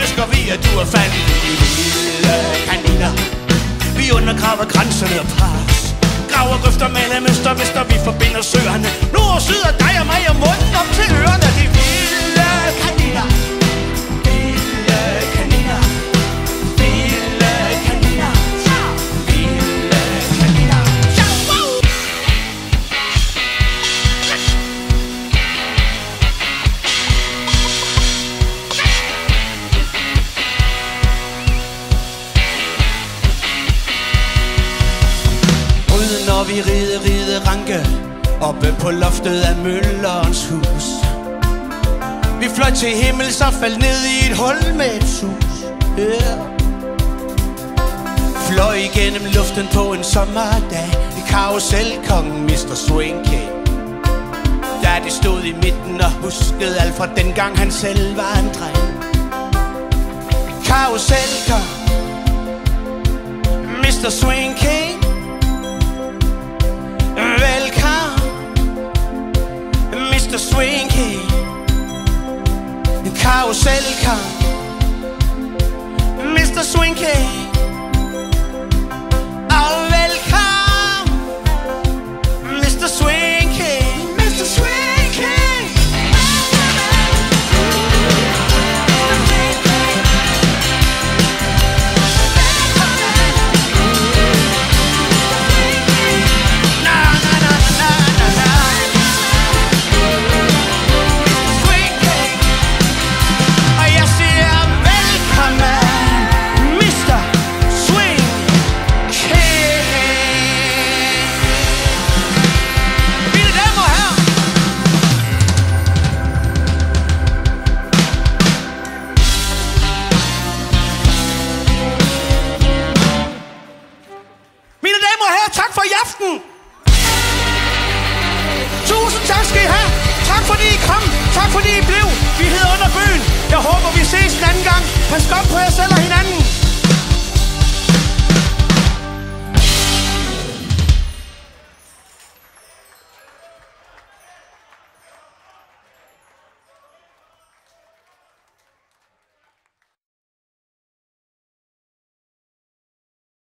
elsker vi, at du er fattig. Vilde kaniner. Vi undergraver grænserne og pres. Graver grøfter, maler mønster, mister vi forbinder søerne. Nord og syd af dig og mig og munden op til ørerne. De vilde kaniner. Vilde kaniner. Vilde kaniner. Vilde kaniner. Når vi ride ranke oppe på loftet af møllerens hus. Vi fløj til himmels og faldt ned i et hul med et sus. Yeah. Fløj igennem luften på en sommerdag i karuselkongen Mr. Swinky. Da de stod i midten og huskede alt fra dengang han selv var en dreng. Karuselkong Mr. Swinky. Velkommen, Mr. Swinky. En karuselkong, Mr. Swinky. Og velkommen, Mr. Swinky. Mr. Swinky. Tak for i aften. Tusind tak skal I have. Tak fordi I kom. Tak fordi I blev. Vi hedder Under Byen. Jeg håber vi ses en anden gang. Pas godt på jer selv og hinanden.